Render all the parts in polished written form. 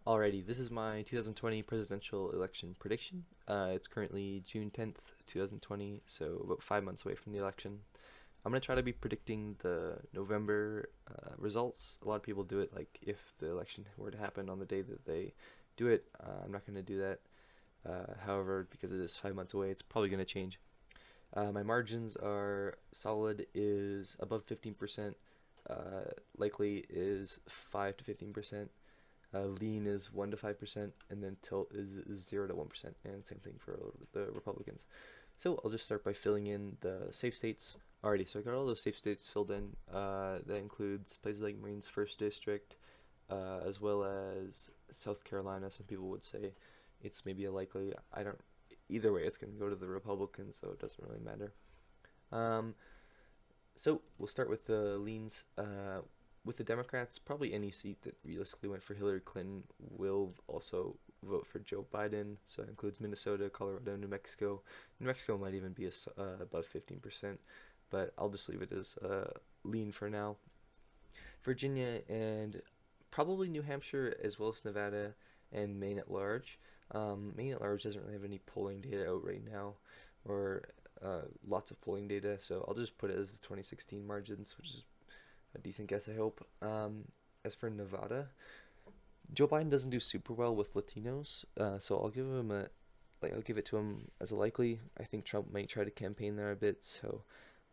Alrighty, this is my 2020 presidential election prediction. It's currently June 10th, 2020, so about 5 months away from the election. I'm going to try to be predicting the November results. A lot of people do it like if the election were to happen on the day that they do it. I'm not going to do that. However, because it is 5 months away, it's probably going to change. My margins are solid is above 15%, likely is 5 to 15%. Lean is 1 to 5%, and then tilt is 0 to 1%, and same thing for the Republicans. So I'll just start by filling in the safe states. Alrighty, so I got all those safe states filled in. That includes places like Marine's 1st District, as well as South Carolina. Some people would say it's maybe a likely, I don't, either way, it's going to go to the Republicans, so it doesn't really matter. Um, so we'll start with the leans. With the Democrats, probably any seat that realistically went for Hillary Clinton will also vote for Joe Biden. So it includes Minnesota, Colorado, New Mexico. New Mexico might even be above 15%, but I'll just leave it as lean for now. Virginia and probably New Hampshire, as well as Nevada and Maine at large. Maine at large doesn't really have any polling data out right now, or lots of polling data, so I'll just put it as the 2016 margins, which is a decent guess, I hope. As for Nevada, Joe Biden doesn't do super well with Latinos, so I'll give him I'll give it to him as a likely. I think Trump might try to campaign there a bit, so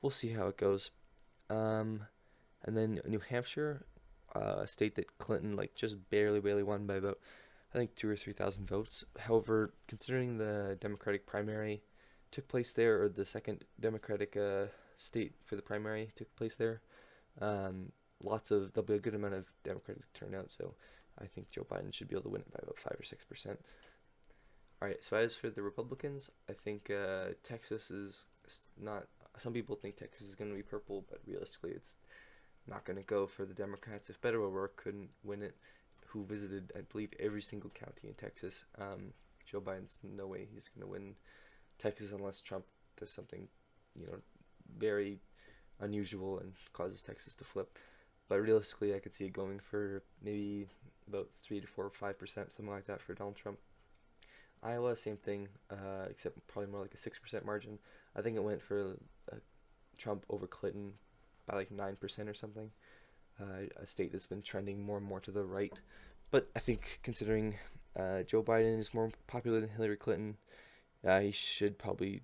we'll see how it goes. Um, and then New Hampshire, a state that Clinton just barely won by about I think 2 or 3 thousand votes. However, considering the Democratic primary took place there, or the second Democratic state for the primary took place there, um, there'll be a good amount of Democratic turnout, so I think Joe Biden should be able to win it by about 5 or 6%. All right. So as for the Republicans, I think Texas is not. Some people think Texas is going to be purple, but realistically, it's not going to go for the Democrats. If Beto O'Rourke couldn't win it, who visited, I believe, every single county in Texas, Joe Biden's no way he's going to win Texas unless Trump does something, very unusual and causes Texas to flip. But realistically, I could see it going for maybe about 3 to 4 or 5%, something like that for Donald Trump. Iowa, same thing, except probably more like a 6% margin. I think it went for Trump over Clinton by like 9% or something. A state that's been trending more and more to the right. But I think considering Joe Biden is more popular than Hillary Clinton, he should probably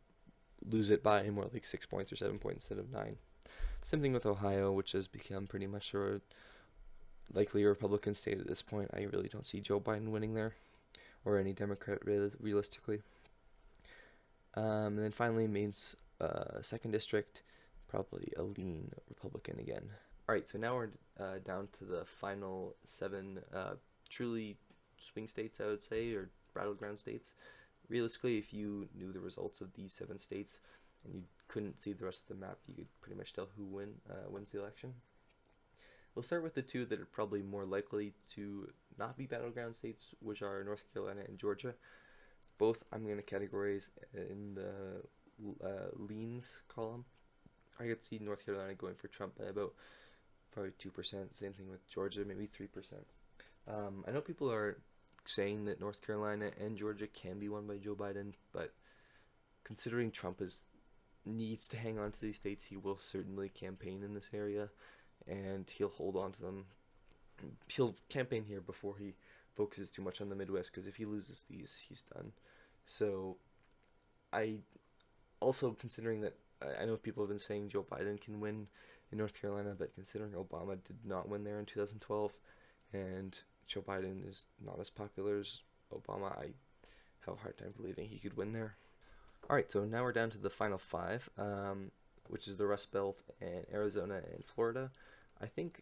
lose it by more like 6 points or 7 points instead of 9. Same thing with Ohio, which has become pretty much a likely Republican state at this point. I really don't see Joe Biden winning there, or any Democrat realistically. And then finally, Maine's 2nd District, probably a lean Republican again. All right, so now we're down to the final 7 truly swing states, I would say, or battleground states. Realistically, if you knew the results of these 7 states and you couldn't see the rest of the map, you could pretty much tell who wins the election. We'll start with the 2 that are probably more likely to not be battleground states, which are North Carolina and Georgia. Both I'm going to categorize in the leans column. I could see North Carolina going for Trump by about probably 2%. Same thing with Georgia, maybe 3%. I know people are saying that North Carolina and Georgia can be won by Joe Biden, but considering Trump needs to hang on to these states, he will certainly campaign in this area, and he'll hold on to them. He'll campaign here before he focuses too much on the Midwest, because if he loses these, he's done. So I also, considering that I know people have been saying Joe Biden can win in North Carolina, but considering Obama did not win there in 2012, and Joe Biden is not as popular as Obama, I have a hard time believing he could win there. Alright, so now we're down to the final 5, which is the Rust Belt and Arizona and Florida. I think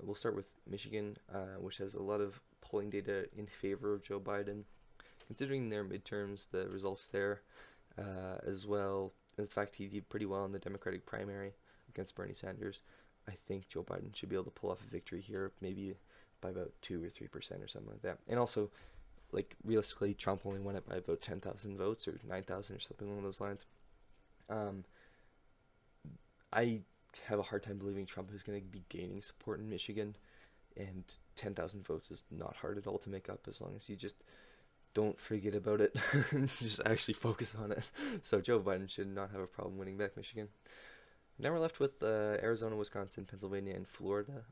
we'll start with Michigan, which has a lot of polling data in favor of Joe Biden. Considering their midterms, the results there, as well as the fact he did pretty well in the Democratic primary against Bernie Sanders, I think Joe Biden should be able to pull off a victory here, maybe by about 2 or 3% or something like that. And also, realistically, Trump only won it by about 10,000 votes or 9,000 or something along those lines. I have a hard time believing Trump is going to be gaining support in Michigan, and 10,000 votes is not hard at all to make up, as long as you just don't forget about it. Just actually focus on it. So Joe Biden should not have a problem winning back Michigan. Now we're left with Arizona, Wisconsin, Pennsylvania, and Florida.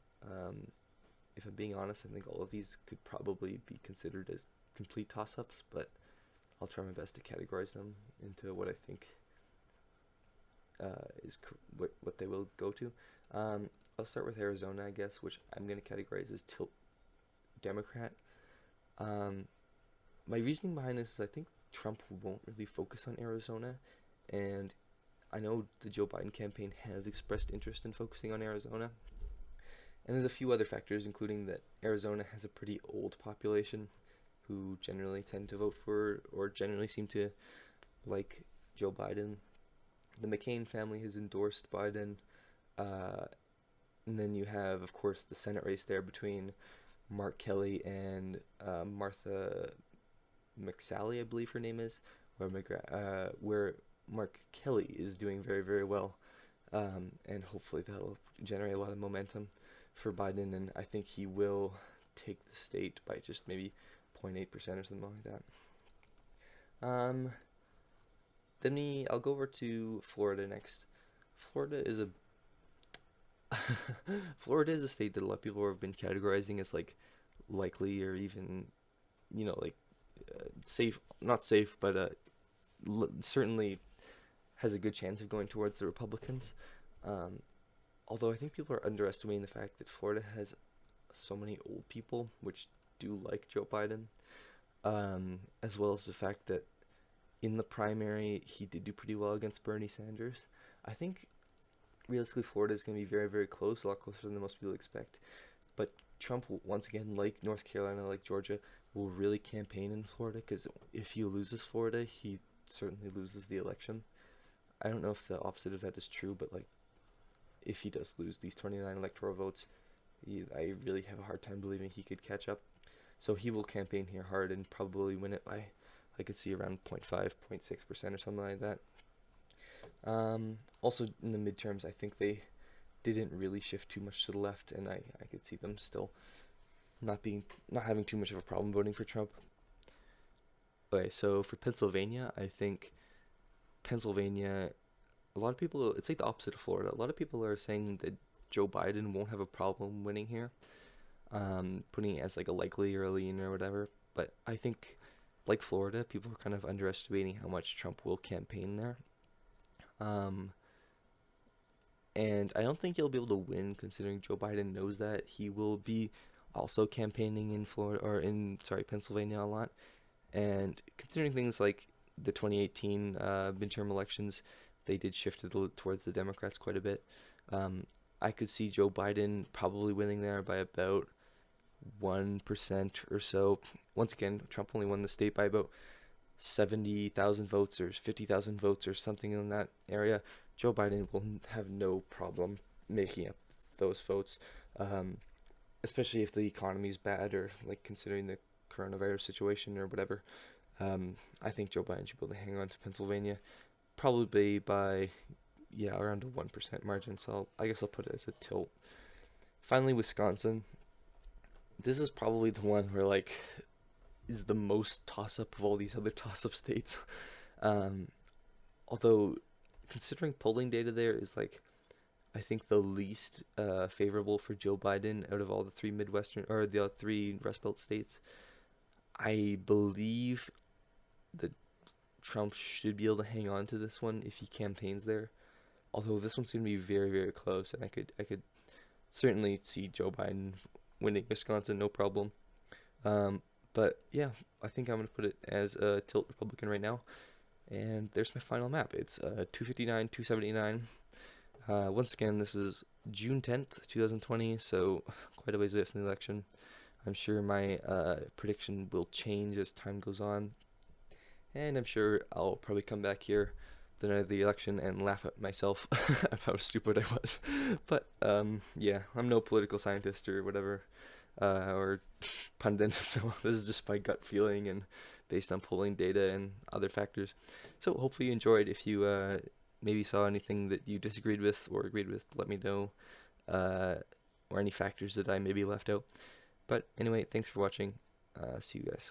If I'm being honest, I think all of these could probably be considered as complete toss-ups, but I'll try my best to categorize them into what I think is what they will go to. I'll start with Arizona, I guess, which I'm going to categorize as tilt Democrat. My reasoning behind this is I think Trump won't really focus on Arizona, and I know the Joe Biden campaign has expressed interest in focusing on Arizona. And there's a few other factors, including that Arizona has a pretty old population who generally tend to vote for or generally seem to like Joe Biden. The McCain family has endorsed Biden. And then you have, of course, the Senate race there between Mark Kelly and Martha McSally, I believe her name is, where Mark Kelly is doing very, very well. And hopefully that will generate a lot of momentum for Biden, and I think he will take the state by just maybe 0.8% or something like that. I'll go over to Florida next. Florida is a Florida is a state that a lot of people have been categorizing as like likely or even, safe, not safe, but certainly has a good chance of going towards the Republicans. Although I think people are underestimating the fact that Florida has so many old people which do like Joe Biden, as well as the fact that in the primary he did do pretty well against Bernie Sanders. I think realistically Florida is going to be very, very close, a lot closer than most people expect. But Trump, once again, like North Carolina, like Georgia, will really campaign in Florida, because if he loses Florida, he certainly loses the election. I don't know if the opposite of that is true, but if he does lose these 29 electoral votes, I really have a hard time believing he could catch up. So he will campaign here hard and probably win it by, I could see, around 0.5, 0.6% or something like that. Also, in the midterms, I think they didn't really shift too much to the left, and I could see them still not having too much of a problem voting for Trump. Okay, so for Pennsylvania, I think Pennsylvania, a lot of people, it's like the opposite of Florida. A lot of people are saying that Joe Biden won't have a problem winning here, putting it as like a likely or a lean or whatever. But I think, like Florida, people are kind of underestimating how much Trump will campaign there. And I don't think he'll be able to win, considering Joe Biden knows that. He will be also campaigning in Pennsylvania a lot. And considering things like the 2018 midterm elections, they did shift towards the Democrats quite a bit. I could see Joe Biden probably winning there by about 1% or so. Once again, Trump only won the state by about 70,000 votes or 50,000 votes or something in that area. Joe Biden will have no problem making up those votes, especially if the economy is bad or considering the coronavirus situation or whatever. I think Joe Biden should be able to hang on to Pennsylvania, probably by around a 1% margin. So I guess I'll put it as a tilt. Finally, Wisconsin. This is probably the one where is the most toss-up of all these other toss-up states. Although considering polling data there is I think the least favorable for Joe Biden out of all the three the three Rust Belt states. I believe that Trump should be able to hang on to this one if he campaigns there. Although this one's going to be very, very close, and I could certainly see Joe Biden winning Wisconsin, no problem. But yeah, I think I'm going to put it as a tilt Republican right now. And there's my final map. It's 259, 279. Once again, this is June 10th, 2020, so quite a ways away from the election. I'm sure my prediction will change as time goes on. And I'm sure I'll probably come back here the night of the election and laugh at myself at how stupid I was. But yeah, I'm no political scientist or whatever, or pundit, so this is just my gut feeling and based on polling data and other factors. So hopefully you enjoyed. If you maybe saw anything that you disagreed with or agreed with, let me know, or any factors that I maybe left out. But anyway, thanks for watching. See you guys.